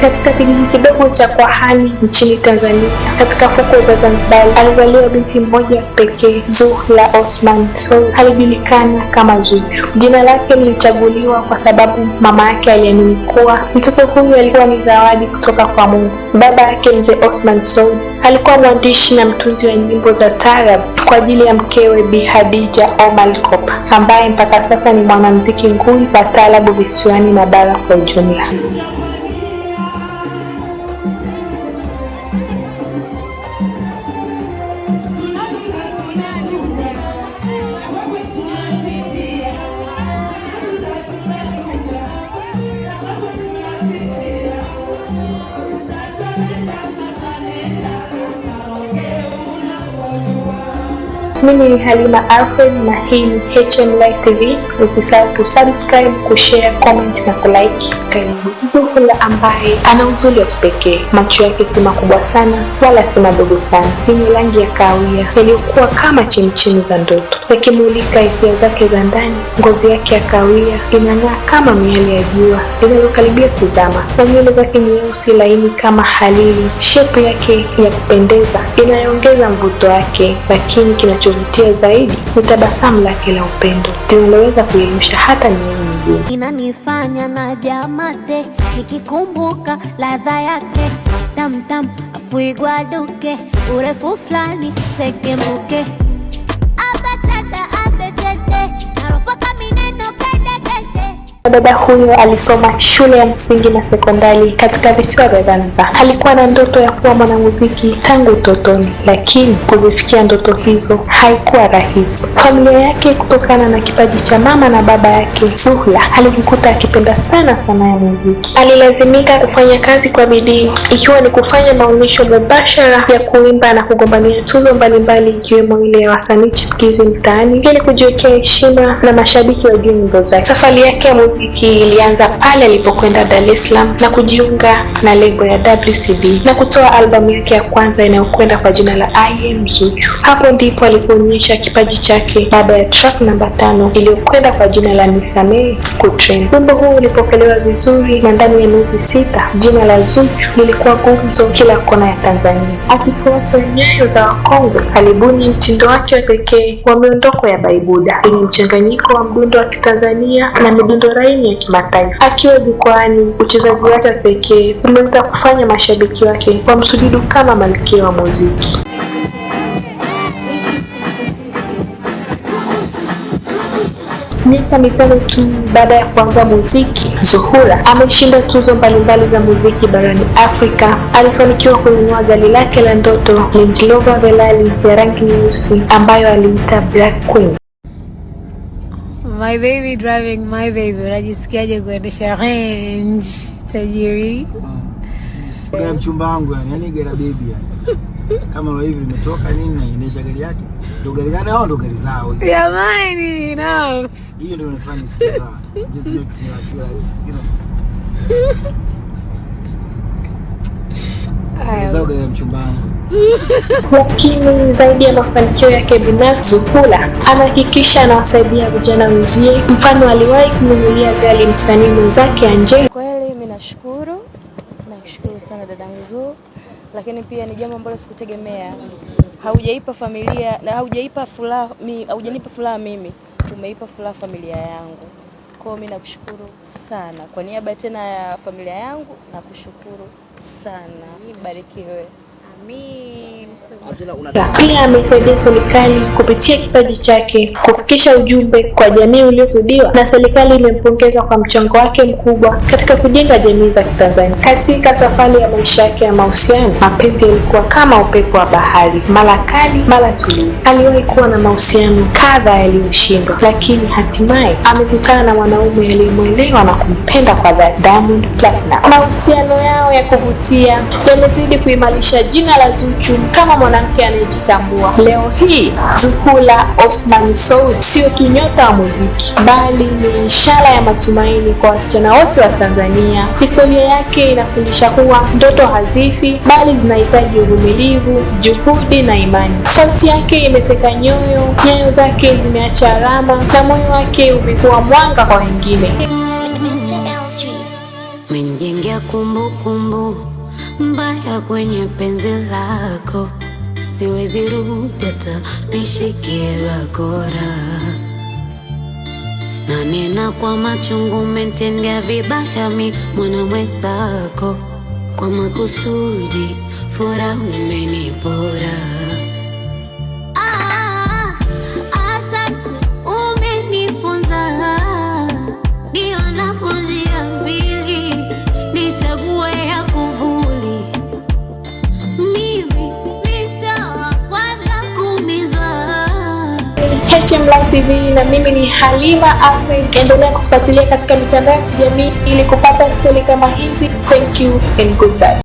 Katika kijiji kidogo cha Kwahani nchini Tanzania, katika fukwe za Zanzibar, alizaliwa binti mmoja pekee, Zuhra Othman Soud. Alijulikana kama Zuchu. Jina lake lilichaguliwa kwa sababu mama yake aliamini kuwa mtoto huyu alikuwa ni zawadi kutoka kwa Mungu. Baba yake Mzee Othman Soud alikuwa mwandishi na mtunzi wa nyimbo za taarab kwa ajili ya mkewe Bi Khadija Omar Kopa, ambaye mpaka sasa ni mwanamuziki nguli wa taarabu visiwani na bara kwa ujumla. Mimi ni Halima Alfred na hii ni HM Live TV. Usisahau kusubscribe, kushare, comment na kulike. Karibu. Zuhra ambaye ana uzuri wa kipekee. Macho yake si makubwa sana wala si madogo sana. Yenye rangi ya kahawia iliyokuwa kama chemchemi za ndoto, yakimulika hisia zake za ndani. Ngozi yake ya kahawia inang'aa kama miale ya jua inayokaribia kuzama, na nywele zake nyeusi laini kama halili. Shepu yake ya kupendeza inayoongeza mvuto wake, lakini kinachovutia zaidi ni tabasamu lake la upendo linaloweza kuyeyusha hata mioyo migumu. Inanifanya na jamate nikikumbuka ladha yake tam afuigwa duke urefu flani sekemuke abachada abechete naropoka mineno kede. Dada huyo alisoma shule ya msingi na sekondari katika visiwa vya Zanzibar. Alikuwa na ndoto ya kuwa mwanamuziki tangu utotoni, lakini kuzifikia ndoto hizo haikuwa rahisi. Familia yake, kutokana na kipaji cha mama na baba yake, Zuhra alijikuta akipenda sana sanaa ya muziki. Alilazimika kufanya kazi kwa bidii, ikiwa ni kufanya maonyesho mubashara ya kuimba na kugombania tuzo mbalimbali, ikiwemo ile ya wasanii chipukizi mtaani, ili kujiwekea heshima na mashabiki wajue nyimbo zake. Safari yake ya muziki ilianza pale alipokwenda Dar es Salaam na kujiunga na lebo ya WCB na kutoa albamu yake ya kwanza inayokwenda kwa jina la I Am Zuchu. Hapo ndipo alipoonyesha kipaji chake baada ya track namba 5 iliyokwenda kwa jina la Nisamehe kutrend. Wimbo huu ulipokelewa vizuri na ndani ya miezi 6 jina la Zuchu lilikuwa gumzo kila kona ya Tanzania. Akifuata nyayo za wakongwe, alibuni mtindo wake wa pekee wa miondoko ya baibuda yenye mchanganyiko wa mdundo wa Kitanzania na midundo ya kimataifa. Akiwa jukwani, uchezaji wake pekee umeweza kufanya mashabiki wake wamsujudu kama malkia wa muziki. Miaka 5 tu baada ya kuanza muziki, Zuhra ameshinda tuzo mbalimbali za muziki barani Afrika. Alifanikiwa kununua gari lake la ndoto Range Rover Velar ya rangi nyeusi ambayo aliita Black Queen. My baby driving my baby. Unajisikiaje kuendesha Range tajiri? Kwa mchumba wangu yani gari baby yani. Kama hivi nimetoka nini na inaendesha gari yake. Ndio gari gani au ndio gari zao? Jamani, no. Hiyo ndio inafanya sikia. Just makes me feel like, you know. Zaoga ya mchumbani. Lakini zaidi ya mafanikio yake binafsi, Zuhra anahakikisha anawasaidia vijana wenzie. Mfano, aliwahi kumnunulia gari msanii mwenzake Angel. Kweli mimi nashukuru sana dadangu Zuhra, lakini pia ni jambo ambalo sikutegemea. Haujaipa familia na haujanipa furaha mimi, umeipa furaha familia yangu. Kwa hiyo mimi nakushukuru sana. Kwa niaba tena ya familia yangu nakushukuru sana. Barikiwe. Amin. Pia amesaidia serikali kupitia kipaji chake kufikisha ujumbe kwa jamii uliotudiwa, na serikali imempongeza kwa mchango wake mkubwa katika kujenga jamii za Tanzania. Katika safari ya maisha yake ya mahusiano, mapenzi yalikuwa kama upepo wa bahari, mara kali mara tulivu. Aliwahi kuwa na mahusiano kadhaa yaliyoshindwa, lakini hatimaye amekutana na mwanaume aliyemwelewa na kumpenda kwa dhati, Diamond Platnumz. Mahusiano yao ya kuvutia yamezidi kuimarisha jina la Zuchu kama mwanamke anayejitambua. Leo hii Zuhra Othman Soud sio tu nyota wa muziki, bali ni ishara ya matumaini kwa wasichana wote wa Tanzania. Historia yake inafundisha kuwa ndoto hazifi, bali zinahitaji uvumilivu, juhudi na imani. Sauti yake imeteka nyoyo, nyayo zake zimeacha alama, na moyo wake umekuwa mwanga kwa wengine. kumbukumbu mbaya kwenye penzi lako, siwezi rudi hata nishikie bakora. Na nena kwa machungu, umetendea vibaya mi mwana mwenzako, kwa makusudi furaha umenipora. Asante umenifunza, nionapo njia mbili nichague ya kuvuli. Mimi ni sawa kwanza kuumizwa. HM Live TV na mimi ni Halima Ahmed. Endelea kufuatilia katika mitandao ya kijamii ili kupata stori kama hizi. Thank you and goodbye.